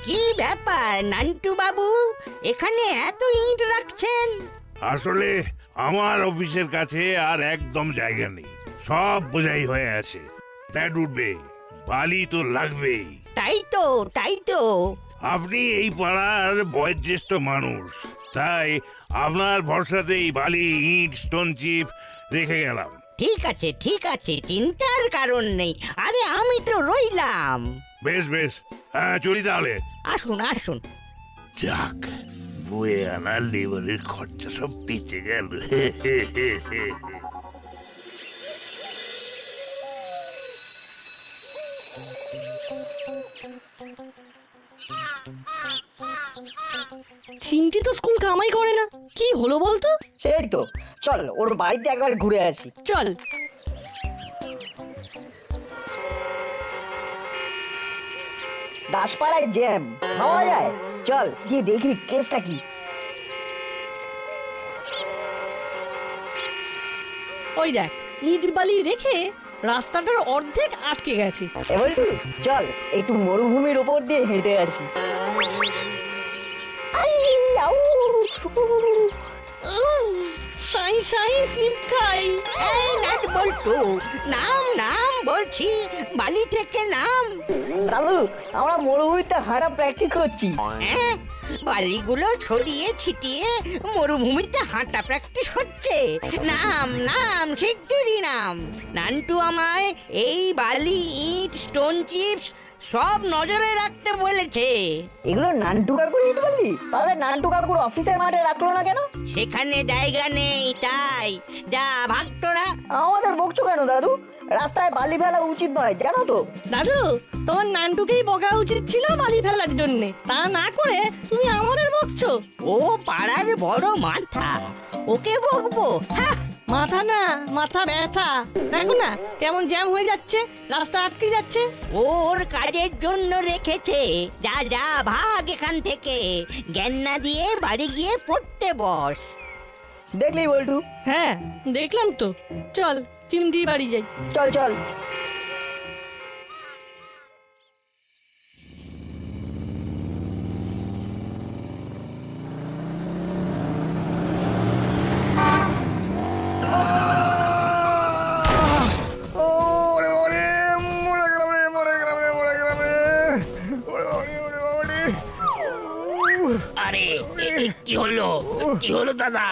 কি ব্যাপার নান্টু বাবু, এখানে এত ইট রাখছেন? আসলে আমার অফিসের কাছে আর একদম জায়গা নেই, সব বোঝাই হয়ে আছে। ফ্ল্যাট উঠবে, বালি তো লাগবেই। তাই তো আপনি এই পাড়ার বয়োজ্যেষ্ঠ মানুষ, তাই আপনার ভরসাতেই বালি, ইট, স্টোন চিপ রেখে গেলাম। ঠিক আছে, চিন্তার কারণ নেই। আরে আমি তো রইলাম। বেশ বেশ, হ্যাঁ চলি তাহলে। আসুন আসুন। যাক, বয়ে আনা লেবারের খরচা সব বেঁচে গেল। চিমটি তো স্কুল কামাই করে না, কি হলো বলতো? সেই তো, চল ওর বাড়িতে একবার ঘুরে আসি। চল। দাসপাড়ায় জ্যাম পাওয়া যায়, চল গিয়ে দেখি কেসটা কি। ওই দেখ, ইট বালি রেখে রাস্তাটার অর্ধেক আটকে গেছে। এবার চল একটু মরুভূমির উপর দিয়ে হেঁটে আসি। আই, আউ, সাই সাই স্লিপ খাই। এই নাট বল্টু, নাম বলছি, বালি থেকে নাম। দাদু, আমরা মরুভূমিতে হাঁটা প্র্যাকটিস করছি। হ্যাঁ, বালিগুলো ছড়িয়ে ছিটিয়ে মরুভূমিতে হাঁটা প্র্যাকটিস হচ্ছে। নাম শিগগিরই নাম। নান্টু আমায় এই বালি, ইট, স্টোন চিপস সব নজরে রাখতে বলেছে। এগুলো নান্টু কাকুর ইট বললি? তাহলে নান্টু কাকুর অফিসের মাঠে রাখলো না কেন? সেখানে জায়গা নেই তাই। যা ভাগ তোরা। আমাদের বকছো কেন দাদু? রাস্তায় বালি ফেলা উচিত নয়, জানো তো? দাদু, তোমার নানটুকেই বকা উচিত ছিল বালি ফেলার জন্যে, তা না করে তুমি আমাদের বকছো। ও পাড়ার বড় মাথা, ওকে বকবো? হ্যাঁ, মাথা না, মাথা ব্যথা। দেখো না কেমন জ্যাম হয়ে যাচ্ছে, রাস্তা আটকে যাচ্ছে। ওর কাজের জন্য রেখেছে। যা ভাগ এখান থেকে। জ্ঞান না দিয়ে বাড়ি গিয়ে পড়তে বস। দেখলি বল্টু? হ্যাঁ দেখলাম তো। চল চিমটি বাড়ি যাই। চল চল। আরে কি হলো দাদা?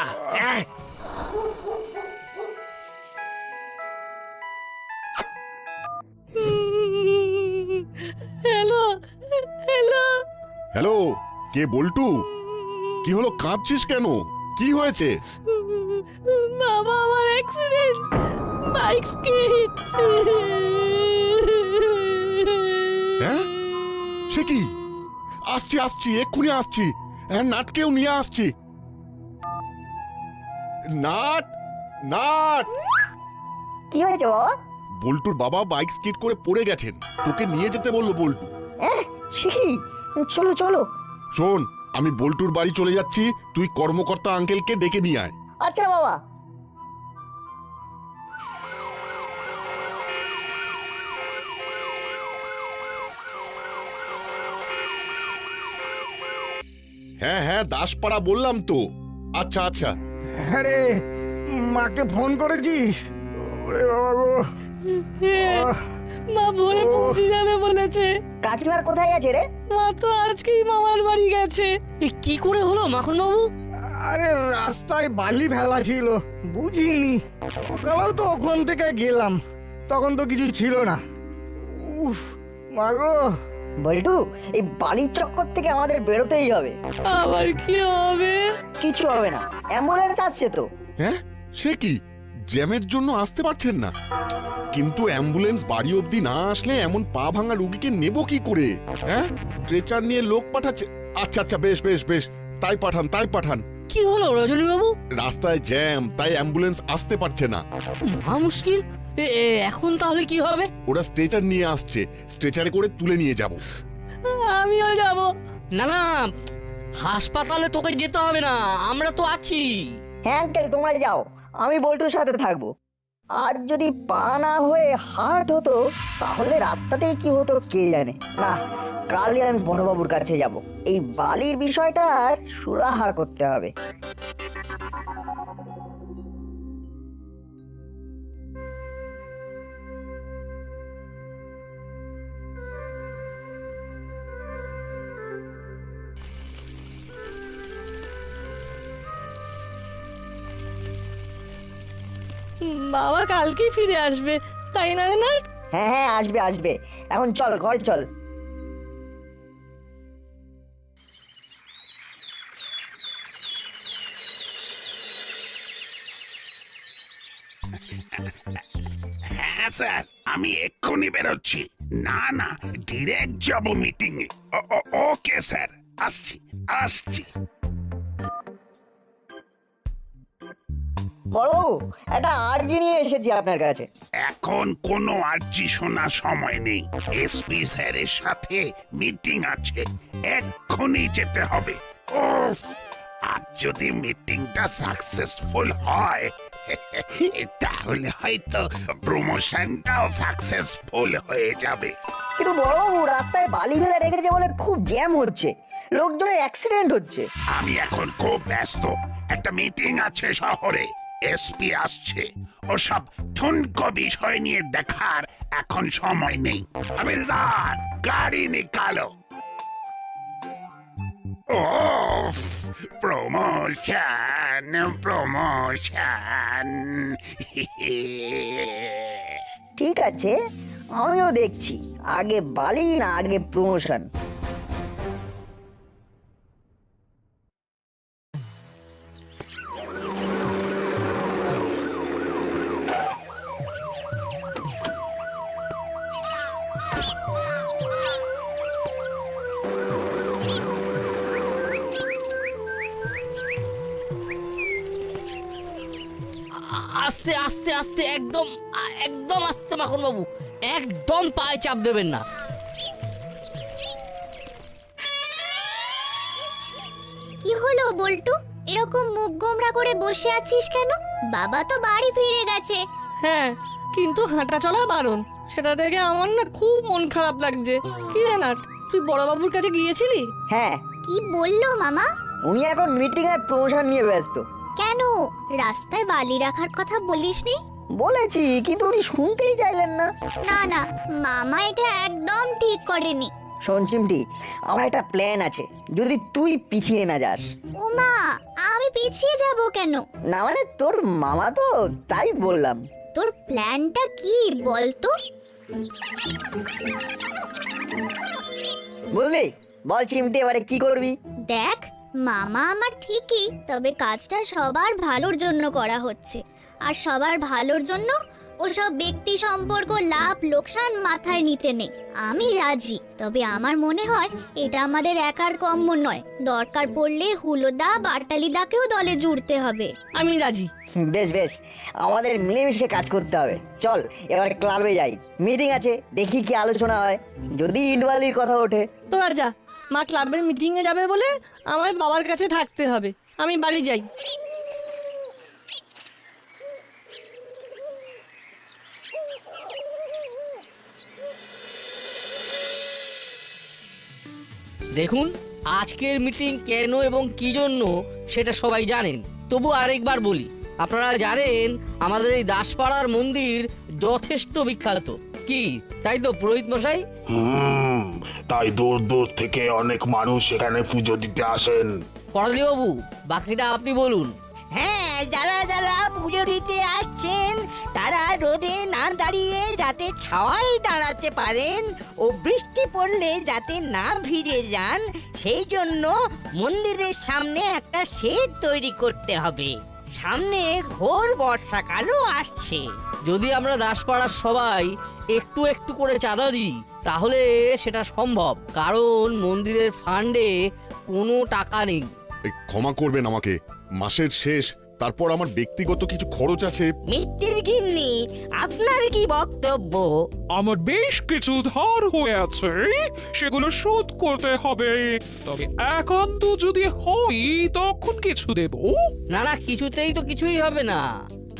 Hello hello. হ্যালো, কে বল্টু? কি হলো, কাঁদছিস কেন? কি হয়েছে? বাবা, আমার অ্যাক্সিডেন্ট, বাইক স্কিড। হ্যাঁ, সে কি? আসছি এক্ষুনি আসছি। হ্যাঁ, নাটকেও নিয়ে আসছি। নাট নাট কি হয়েছে বাবা? বল্টুর বাবা বাইক স্কিড করে পড়ে গেছেন, তোকে নিয়ে যেতে বললো বল্টু। সে কি? চলো চলো। শোন, আমি বল্টুর বাড়ি চলে যাচ্ছি, তুই কর্মকর্তা আঙ্কেলকে ডেকে নিয়ে আয়। আচ্ছা বাবা। হ্যাঁ, দাসপাড়া বললাম তো। আচ্ছা আচ্ছা। আরে মাকে ফোন করেছিস? ওরে বাবা গো, মা ভোরে পৌঁছে যাবে বলেছে। কাকিমার কোথায় গেছে রে? মা তো আজকেই মামার বাড়ি গেছে। কি করে হলো মাখন বাবু? আরে রাস্তায় বালি ফেলা ছিল, বুঝিনি। সকালেও তো ওখান থেকে গেলাম, তখন তো কিছু ছিল না। উফ মা গো। বল্টু, এই বালির চক্কর থেকে আমাদের বেরোতেই হবে। আবার কি হবে? কিছু হবে না, অ্যাম্বুলেন্স আসছে তো। হ্যাঁ, সে কি? জ্যামের জন্য আসতে পারছেন না? কিন্তু অ্যাম্বুলেন্স বাড়ি অবধি না আসলে এমন পা ভাঙা রোগীকে নেব কি করে? হ্যাঁ, স্ট্রেচার নিয়ে লোক পাঠাচ্ছে। আচ্ছা বেশ, তাই পাঠান। কি হলো রজনী বাবু? রাস্তায় জ্যাম, তাই অ্যাম্বুলেন্স আসতে পারছে না। মহা মুশকিল। এখন তাহলে কি হবে? ওরা স্ট্রেচার নিয়ে আসছে, স্ট্রেচারে করে তুলে নিয়ে যাব। আমিও যাব। না, হাসপাতালে তোকে যেতে হবে না, আমরা তো আছি। হ্যাঁ আঙ্কেল, তোমরা যাও, আমি বল্টুর সাথে থাকবো। আর যদি পা না হয়ে হার্ট হতো তাহলে রাস্তাতেই কি হতো কে জানে। না, কালই আমি বড়বাবুর কাছে যাব, এই বালির বিষয়টা আর সুরাহা করতে হবে। বাবা কালকেই ফিরে আসবে, তাই না রে না? হ্যাঁ হ্যাঁ, আসবে আসবে। এখন চল, ঘরে চল। হ্যাঁ স্যার, আমি এক্ষুনি বেরোচ্ছি। না না, ডিরেক্ট যাব মিটিং এ। ওকে স্যার, আসছি আসছি। বড়বাবু, একটা আর্জি নিয়ে এসেছি আপনার কাছে। এখন কোনো আর্জি শোনার সময় নেই। এসপি স্যারের সাথে মিটিং আছে, এক্ষুনি যেতে হবে। ওফ, আর যদি মিটিংটা সাকসেসফুল হয় তাহলে হয়তো প্রমোশনটাও সাকসেসফুল হয়ে যাবে। কিন্তু বড়বাবু, রাস্তায় বালি ফেলে রেখেছে বলে খুব জ্যাম হচ্ছে, লোকজনের অ্যাক্সিডেন্ট হচ্ছে। আমি এখন খুব ব্যস্ত, একটা মিটিং আছে শহরে, এসপি আসছে, ওসব ঠুনকো বিষয় নিয়ে দেখার এখন সময় নেই। আমি রাত গাড়ি নিকালো। ওফ, প্রমোশন প্রমোশন। ঠিক আছে, আমিও দেখছি, আগে বালি না আগে প্রমোশন। আস্তে আস্তে আস্তে, একদম একদম আস্তে মাখন বাবু, একদম পায়ে চাপ দেবেন না। কি হলো বল্টু, এরকম মুখ গোমরা করে বসে আছিস কেন? বাবা তো বাড়ি ফিরে গেছে। হ্যাঁ, কিন্তু হাঁটা চলা বারণ, সেটা থেকে আমার না খুব মন খারাপ লাগছে। কি রে নাট, তুই বড়বাবুর কাছে গিয়েছিলি? হ্যাঁ, কি বললো মামা? উনি এখন মিটিং আর প্রমোশন নিয়ে ব্যস্ত। কেন, রাস্তায় বালি রাখার কথা বলিসনি? বলেছি, কিন্তু উনি শুনতেই চাইলেন না। না না, মামা এটা একদম ঠিক করেনি। শোন চিমটি, আমার একটা প্ল্যান আছে, যদি তুই পিছিয়ে না যাস। ওমা, আমি পিছিয়ে যাব কেন? না মানে, তোর মামা তো, তাই বললাম। তোর প্ল্যানটা কি বলতো? বুঝলি, বল চিমটি, এবারে কি করবি? দেখ, মামা আমার ঠিকই, তবে কাজটা সবার ভালোর জন্য করা হচ্ছে, আর সবার ভালোর জন্য ওসব ব্যক্তি সম্পর্ক লাভ লোকসান মাথায় নিতে নেই। আমি রাজি, তবে আমার মনে হয় এটা আমাদের একার কম্য নয়, দরকার পড়লে হুলোদা বাটালিদাকেও দলে জুড়তে হবে। আমি রাজি। বেশ বেশ, আমাদের মিলেমিশে কাজ করতে হবে। চল এবার ক্লাবে যাই, মিটিং আছে, দেখি কি আলোচনা হয়। যদি ইন্ডওয়ালির কথা ওঠে। তোরা যা, মা ক্লাবের মিটিংয়ে যাবে বলে আমায় বাবার কাছে থাকতে হবে, আমি বাড়ি যাই। দেখুন, আজকের মিটিং কেন এবং কি জন্য সেটা সবাই জানেন, তবু আরেকবার বলি। আপনারা জানেন আমাদের এই দাসপাড়ার মন্দির যথেষ্ট বিখ্যাত, কি তাই তো পুরোহিত মশাই? তাই দূর দূর থেকে অনেক মানুষ এখানে পুজো দিতে আসেন। করালি বাবু, বাকিটা আপনি বলুন। হ্যাঁ, যারা যারা পুজো দিতে আসছেন তারা রোদে না দাঁড়িয়ে যাতে ছাওয়ায় দাঁড়াতে পারেন ও বৃষ্টি পড়লে যাতে না ভিজে যান, সেই জন্য মন্দিরের সামনে একটা শেড তৈরি করতে হবে। সামনে ঘোর বর্ষাকালও আসছে। যদি আমরা দাসপাড়ার সবাই একটু একটু করে চাঁদা দিই তাহলে সেটা সম্ভব, কারণ মন্দিরের ফান্ডে কোনো টাকা নেই। এই ক্ষমা করবেন আমাকে, মাসের শেষ, তারপর আমার ব্যক্তিগত কিছু খরচ আছে। মিত্তির গিন্নি, আপনার কি বক্তব্য? আমার বেশ কিছু ধার হয়ে আছে, সেগুলো শোধ করতে হবে। তবে একান্ত যদি হয় তখন কিছু দেব। না না, কিছুতেই তো কিছুই হবে না।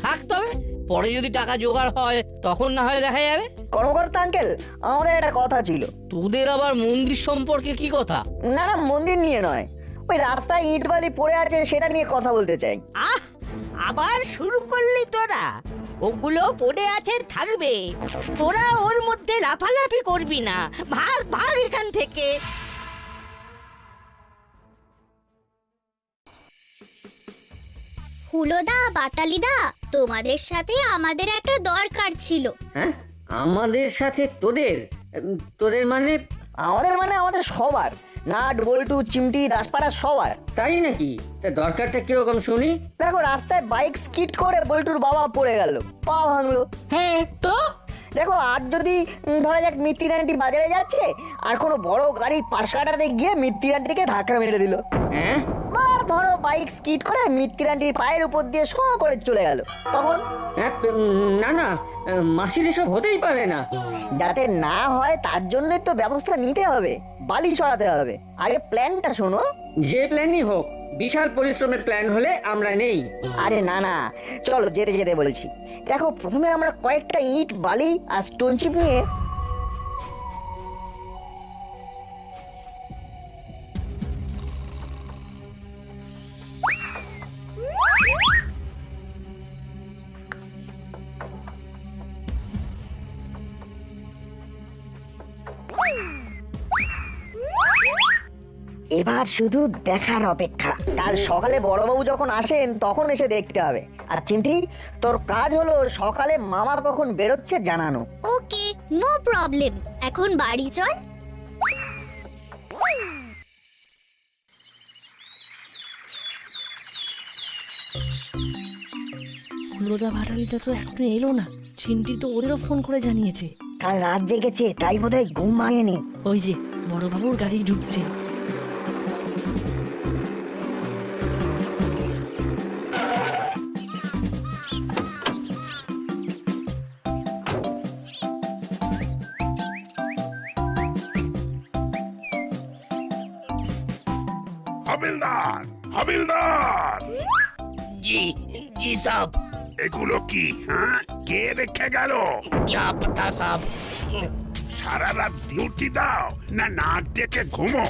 থাক, তবে পরে যদি টাকা জোগাড় হয় তখন না হয় দেখা যাবে। কর্মকর্তা আঙ্কেল, আমাদের একটা কথা ছিল। তোদের আবার মন্দির সম্পর্কে কি কথা? না না, মন্দির নিয়ে নয়, ওই রাস্তায় ইট বালি পড়ে আছে সেটা নিয়ে কথা বলতে চাই। আহ, আবার শুরু করলি তোরা? ওগুলো পড়ে আছে থাকবে, তোরা ওর মধ্যে লাফালাফি করবি না। ভাগ ভাগ এখান থেকে। হুলোদা, বাটালিদা, তোমাদের সাথে আমাদের একটা দরকার ছিল। হ্যাঁ, আমাদের সাথে তোদের? তোদের মানে? আমাদের মানে আমাদের সবার, নাট বল্টু চিমটি দাসপাড়া সবার। তাই নাকি? তা দরকারটা কিরকম শুনি। দেখো, রাস্তায় বাইক স্কিড করে বল্টুর বাবা পড়ে গেল, পা ভাঙলো। হ্যাঁ তো দেখো, আজ যদি ধরা যাক মিত্তির আন্টি বাজারে যাচ্ছে আর কোনো বড় গাড়ি পাশ কাটাতে গিয়ে মিত্তির আন্টিকে ধাক্কা মেরে দিল, হ্যাঁ, বা ধরো বাইক স্কিড করে মিত্তির আন্টির পায়ের উপর দিয়ে শো করে চলে গেল, তখন? না না, মাসির এসব হতেই পারে না। যাতে না হয় তার জন্যই তো ব্যবস্থা নিতে হবে, বালি সরাতে হবে। আগে প্ল্যানটা শোনো। যে প্ল্যানই হোক, বিশাল পরিশ্রমের প্ল্যান হলে আমরা নেই। আরে না না, চলো যেতে যেতে বলছি। দেখো, প্রথমে আমরা কয়েকটা ইট বালি আর স্টোন চিপ নিয়ে এবার শুধু দেখার অপেক্ষা। কাল সকালে বড়বাবু যখন আসেন তখন এসে দেখতে হবে। আর চিমটি, তোর কাজ হলো সকালে মামা কখন বেরোচ্ছে জানানো। ওকে, নো প্রবলেম। এখন বাড়ি চল। হুলোদা ভাটালিদা তো এখনো এলো না। চিমটি তো ওদেরও ফোন করে জানিয়েছে। কাল রাত জেগেছে, তাই বোধহয় ঘুম ভাঙেনি। ওই যে বড়বাবুর গাড়ি ঢুকছে। হাবিলদার, হাবিলদার, জি জি সাব। এগুলো কি? হ্যাঁ, কে রেখে গেল? क्या पता साहब। সারা রাত ডিউটি দাও না নাক ডেকে ঘুমো?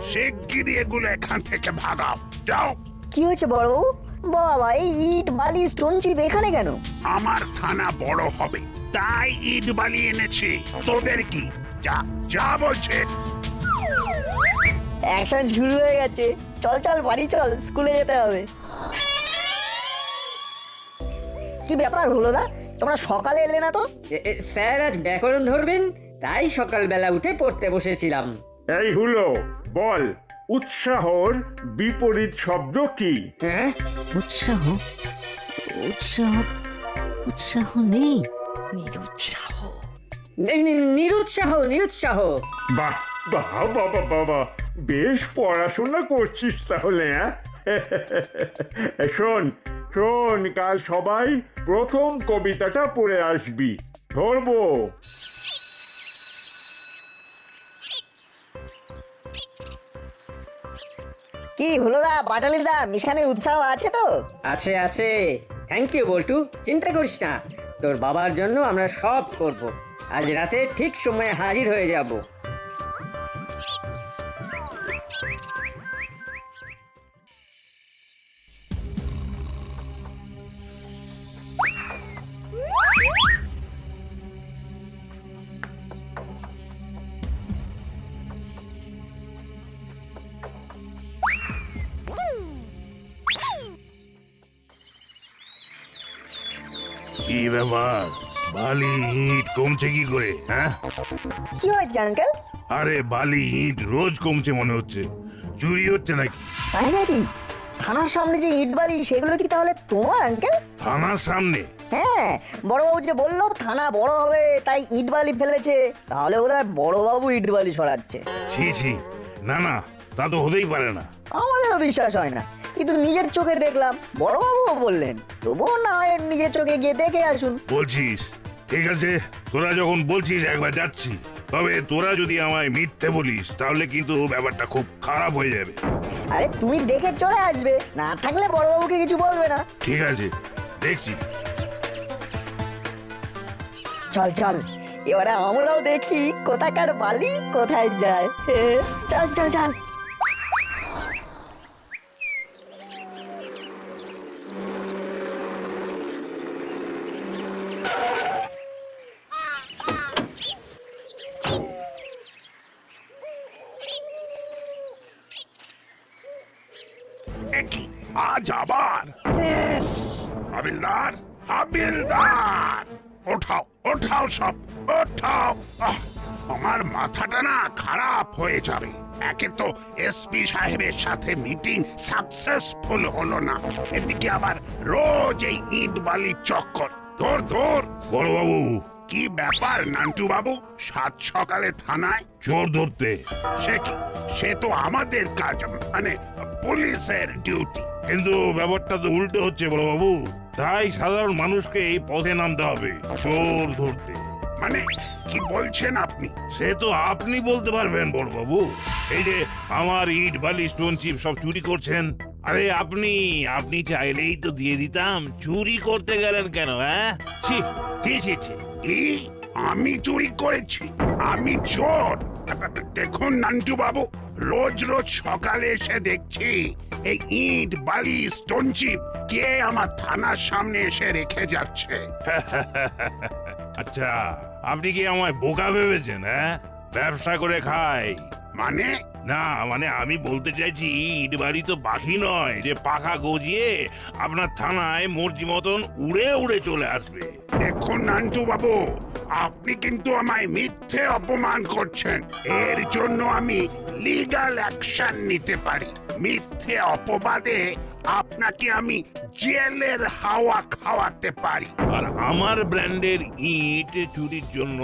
শিগগিরই এগুলো এখান থেকে ভাগাও, যাও। কি হয়েছে বড়বাবু? বাবা, এই ইট বালি স্টোন চিপ এখানে কেন? আমার থানা বড় হবে তাই ইট বালি এনেছি। তোদের কি? যা যা বলছে। অ্যাকশন শুরু হয়ে গেছে। চল চল বাড়ি চল, স্কুলে যেতে হবে। কি ব্যাপার হলো না, তোমরা সকালে এলে না তো? স্যার আজ ব্যাকরণ ধরবেন, তাই সকালবেলা উঠে পড়তে বসেছিলাম। এই হলো, বল, উৎসাহর বিপরীত শব্দ কি? হ্যাঁ, উৎসাহ? উৎসাহ? উৎসাহ নেই, নিরুৎসাহ। নিরুৎসাহ, নিরুৎসাহ। বাহ বাহ বাবা বাবা, বেশ পড়াশোনা করছিস তাহলে। হ্যাঁ, শোন শোন, কাল সবাই প্রথম কবিতাটা পড়ে আসবি। ধরবো। কি হলো না বাটালিদা, মিশনে উৎসাহ আছে তো? আছে আছে, থ্যাংক ইউ বল্টু, চিন্তা করিস না। তোর বাবার জন্য আমরা সব করব। আজ রাতে ঠিক সময়ে হাজির হয়ে যাব। কি ব্যাপার, বালি ইট কমছে কি করে? হ্যাঁ, কি হয়েছে আঙ্কেল? আরে বালি ইট রোজ কমছে মনে হচ্ছে, চুরি হচ্ছে নাকি? তাই নাকি? থানার সামনে যে ইট বালি সেগুলো কি তাহলে তোমার আঙ্কেল? থানার সামনে? হ্যাঁ, বড়বাবু যে বললো থানা বড় হবে তাই ইট বালি ফেলেছে, তাহলে বোধহয় বড়বাবু ইট বালি সরাচ্ছে। ছি ছি, না না, তা তো হতেই পারে না। আমাদেরও বিশ্বাস হয় না, কিন্তু নিজের চোখে দেখলাম, বড়বাবুও বললেন। তবুও না হয় নিজের চোখে গিয়ে দেখে আসুন। বলছিস? ঠিক আছে, তোরা যখন বলছিস একবার যাচ্ছি। তবে তোরা যদি আমায় মিথ্যে বলিস তাহলে কিন্তু ব্যাপারটা খুব খারাপ হয়ে যাবে। আরে তুমি দেখে চলে আসবে, না থাকলে বড়বাবুকে কিছু বলবে না। ঠিক আছে, দেখছি। চল চল, এবারে আমরাও দেখি কোথাকার বালি কোথায় যায়। চল চল চল। কি আজ আবার? হাবিলদার, হাবিলদার, ওঠাও ওঠাও সব, ওঠাও। আমার মাথাটা না খারাপ হয়ে যাবে। একে তো এসপি সাহেবের সাথে মিটিং সাকসেসফুল হলো না, এদিকে আবার রোজ এই ইট বালির চক্কর। ধর ধর। বড়বাবু, কি ব্যাপার নান্টু বাবু, সাত সকালে থানায়? চোর ধরতে। সে তো আমাদের কাজ, মানে পুলিশের ডিউটি। কিন্তু ব্যাপারটা তো উল্টো হচ্ছে বড়বাবু, তাই সাধারণ মানুষকে এই পথে নামতে হবে চোর ধরতে। মানে কি বলছেন আপনি? সে তো আপনি বলতে পারবেন বড়বাবু। এই যে আমার ইট বালি স্টোন চিপ সব চুরি করছেন, আরে আপনি চাইলেই তো দিয়ে দিতাম, চুরি করতে গেলেন কেন? হ্যাঁ, ছি ছি ছি ছি। আমি চুরি করেছি? আমি চোর? দেখুন নান্টু বাবু, রোজ রোজ সকালে এসে দেখছি এই ইট বালি স্টোন চিপ কে আমার থানার সামনে এসে রেখে যাচ্ছে। আচ্ছা, আপনি কি আমায় বোকা ভেবেছেন? হ্যাঁ, ব্যবসা করে খাই মানে? না মানে আমি বলতে চাইছি, ইট বাড়ি তো পাখি নয় যে পাখা গজিয়ে আপনার থানায় মর্জি মতন উড়ে উড়ে চলে আসবে। দেখুন নান্টু বাবু, আপনি কিন্তু আমায় মিথ্যে অপমান করছেন। এর জন্য আমি লিগ্যাল অ্যাকশন নিতে পারি। মিথ্যে অপবাদে আপনাকে আমি জেলের হাওয়া খাওয়াতে পারি। আর আমার ব্র্যান্ডের ইট চুরির জন্য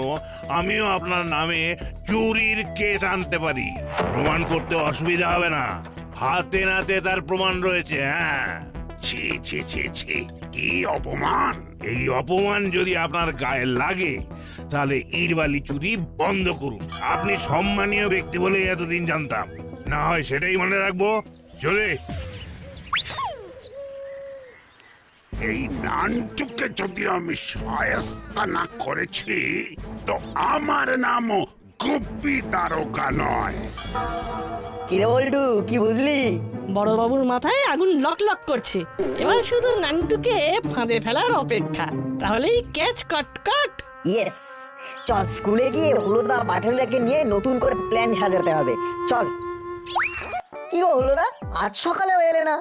আমিও আপনার নামে চুরির কেস আনতে পারি। প্রমাণ করতে অসুবিধা হবে না, হাতে নাতে তার প্রমাণ রয়েছে। হ্যাঁ, ছি ছি ছি ছি, কি অপমান! এই অপমান যদি আপনার গায়ে লাগে তাহলে ইট বালি চুরি বন্ধ করুন। আপনি সম্মানীয় ব্যক্তি বলে এতদিন জানতাম, না হয় সেটাই মনে রাখবো। চলে। এই নানটুকে যদি আমি শায়েস্তা না করেছি তো আমার নামও গুপ্পি দারোগা নয়। কিরে বল্টু, কি বুঝলি? বড়বাবুর মাথায় আগুন লক লক করছে। এবার শুধু নান্টুকে ফাঁদে ফেলার অপেক্ষা, তাহলেই ক্যাচ কাট কাট। ইয়েস, চল স্কুলে গিয়ে হলুদা পাঠালিয়াকে নিয়ে নতুন করে প্ল্যান সাজাতে হবে। চল। কি গো হলুদা, আজ সকালেও এলে না?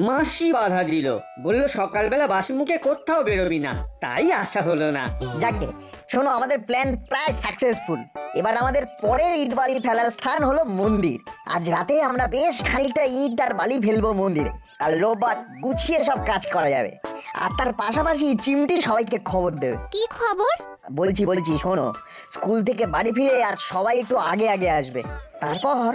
মাসি বাধা দিল, বললো সকালবেলা বাসি মুখে কোথাও বেরোবি না, তাই আসা হলো না। যাকে শোনো, আমাদের প্ল্যান প্রায় সাকসেসফুল। এবার আমাদের পরের ইট বালি ফেলার স্থান হলো মন্দির। আজ রাতে আমরা বেশ খানিকটা ইট আর বালি ফেলবো মন্দিরে। কাল রোববার গুছিয়ে সব কাজ করা যাবে। আর তার পাশাপাশি চিমটি সবাইকে খবর দেবে। কি খবর? বলছি শোনো, স্কুল থেকে বাড়ি ফিরে আর সবাই একটু আগে আগে আসবে। তারপর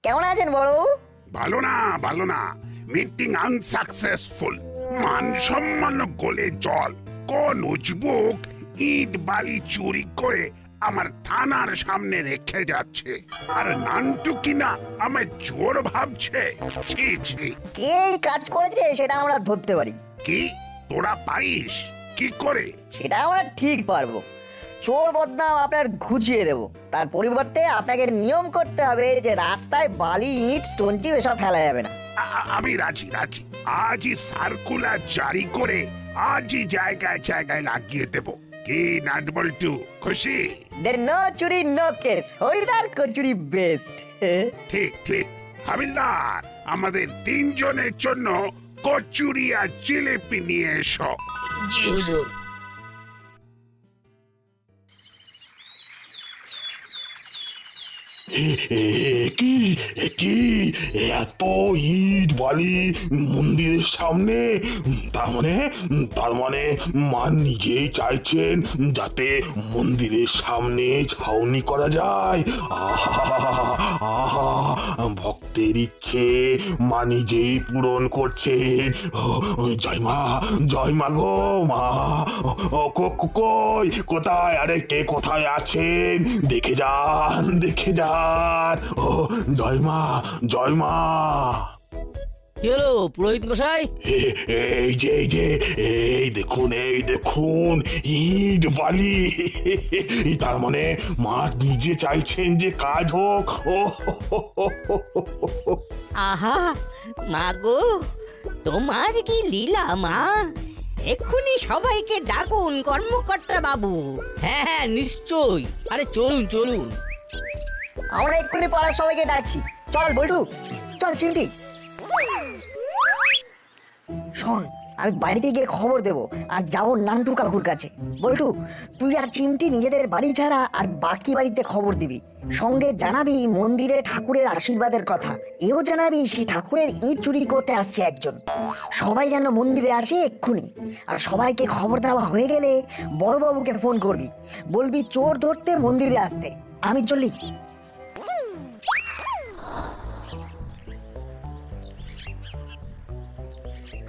কেমন আছেন বড়? ভালো না, ভালো না। মিটিং আনসাকসেসফুল, মান সম্মান গলে জল। কোন উজবুক ইট বালি চুরি করে আমার থানার সামনে রেখে যাচ্ছে, আর নান্টু কিনা আমায় চোর ভাবছে। ছি ছি। কে কাজ করেছে সেটা আমরা ধরতে পারি। কি তোরা পারিস? কি করে? সেটা আমরা ঠিক পারবো। চোর বদনাম আপনার ঘুচিয়ে দেব। তার পরিবর্তে আপনাকে নিয়ম করতে হবে যে রাস্তায় বালি ইট স্টোন চিপ এসব ফেলা যাবে না। আমি রাজি রাজি। আজই সার্কুলার জারি করে আজই জায়গায় জায়গায় লাগিয়ে দেব। কি নাট বল্টু, খুশি? দের নো চুরি নো কেস, হরিদার কচুরি বেস্ট। ঠিক ঠিক। হাবিলদার, আমাদের তিনজনের জন্য কচুরি আর জিলেপি নিয়ে এসো। জি হুজুর। কি এত ইট বালি মন্দিরের সামনে? তার মানে মা নিজেই চাইছেন যাতে মন্দিরের সামনে ছাউনি করা যায়। আহা, ভক্তের ইচ্ছে মা নিজেই পূরণ করছেন। জয় মা গো মা। কোথায়? আরে কে কোথায় আছেন? দেখে যান। গোপাল ও জয় মা জয় মা। কি হলো পুরোহিত মশাই? এই দেখুন ইট বালি। তার মানে মা নিজে চাইছেন যে কাজ হোক। আহা মা গো, তোমার কি লীলা মা! এক্ষুনি সবাইকে ডাকুন কর্মকর্তা বাবু। হ্যাঁ হ্যাঁ নিশ্চয়ই, আরে চলুন চলুন। আমরা এক্ষুনি পাড়ার সবাইকে ডাকছি। চল বল্টু, চল চিমটি। শোন, আমি বাড়িতে গিয়ে খবর দেব আর যাবো নান্টু কাকুর কাছে। বল্টু, তুই আর চিমটি নিজেদের বাড়ি ছাড়া আর বাকি বাড়িতে খবর দিবি। সঙ্গে জানাবি মন্দিরে ঠাকুরের আশীর্বাদের কথা। এও জানাবি সেই ঠাকুরের ইট চুরি করতে আসছে একজন। সবাই যেন মন্দিরে আসে এক্ষুনি। আর সবাইকে খবর দেওয়া হয়ে গেলে বড়বাবুকে ফোন করবি, বলবি চোর ধরতে মন্দিরে আসতে। আমি চলি।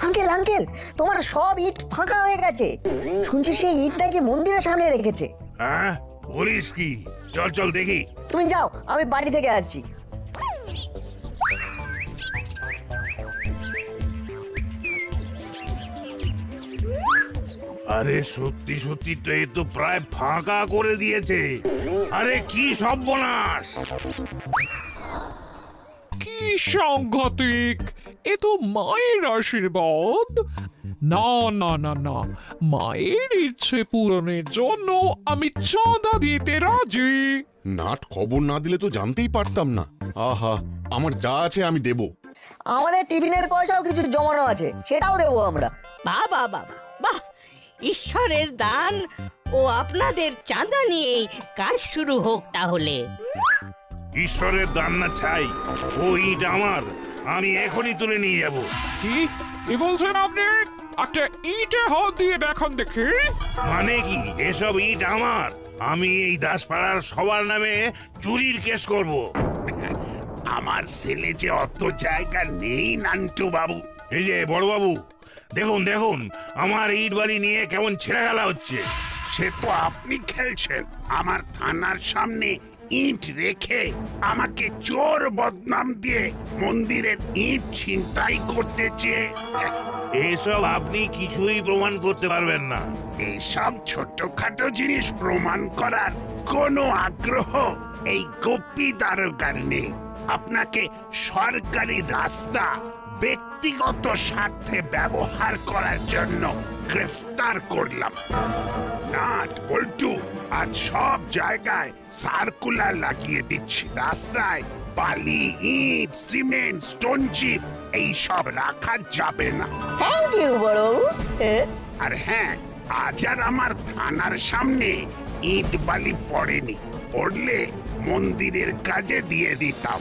আঙ্কেল আঙ্কেল, তোমার সব ইট ফাঁকা হয়ে গেছে। শুনছি সেই ইটটাকে মন্দিরের সামনে রেখেছে। হ্যাঁ বলিস কি? চল চল দেখি। তুমি যাও, আমি বাড়ি থেকে আসছি। আরে সত্যি সত্যি তো এ তো প্রায় ফাঁকা করে দিয়েছে। আরে কি সর্বনাশ! কি সাংঘাতিক! এ তো মায়ের আশীর্বাদ। না না না না, মায়ের ইচ্ছে পূরণের জন্য আমি চাঁদা দিতে রাজি। নাট খবর না দিলে তো জানতেই পারতাম না। আহা, আমার যা আছে আমি দেব। আমাদের টিফিনের পয়সাও কিছু জমানো আছে, সেটাও দেবো আমরা। বাহ বাহ বাহ বাহ! ঈশ্বরের দান ও আপনাদের চাঁদা নিয়েই কাজ শুরু হোক তাহলে। ঈশ্বরের দান না ছাই, ও ইট আমার। আমি এখনই তুলে নিয়ে যাব। কি বলছেন আপনি? একটা ইটে হাত দিয়ে দেখান দেখি। মানে কি? এসব ইট আমার। আমি এই দাসপাড়ার সবার নামে চুরির কেস করব। আমার ছেলে যে অত জায়গা নেই নান্টু বাবু। এই যে বড় বাবু, দেখুন দেখুন আমার ইট বাড়ি নিয়ে কেমন ছেড়ে গেলা হচ্ছে। সে তো আপনি খেলছেন। আমার থানার সামনে ইট রেখে আমাকে চোর বদনাম দিয়ে মন্দিরের ইট ছিনতাই করতে চেয়ে। এসব আপনি কিছুই প্রমাণ করতে পারবেন না। এইসব ছোটখাটো জিনিস প্রমাণ করার কোনো আগ্রহ এই গোপী দারোগার নেই। আপনাকে সরকারি রাস্তা ব্যক্তিগত স্বার্থে ব্যবহার করার জন্য গ্রেফতার করলাম। নাট বল্টু, আজ সব জায়গায় সার্কুলার লাগিয়ে দিচ্ছি। রাস্তায় বালি, ইট, সিমেন্ট, স্টোন চিপ এইসব রাখা যাবে না। থ্যাংক ইউ বড়বাবু। আর হ্যাঁ, আজ আর আমার থানার সামনে ইট বালি পড়েনি। পড়লে মন্দিরের কাজে দিয়ে দিতাম।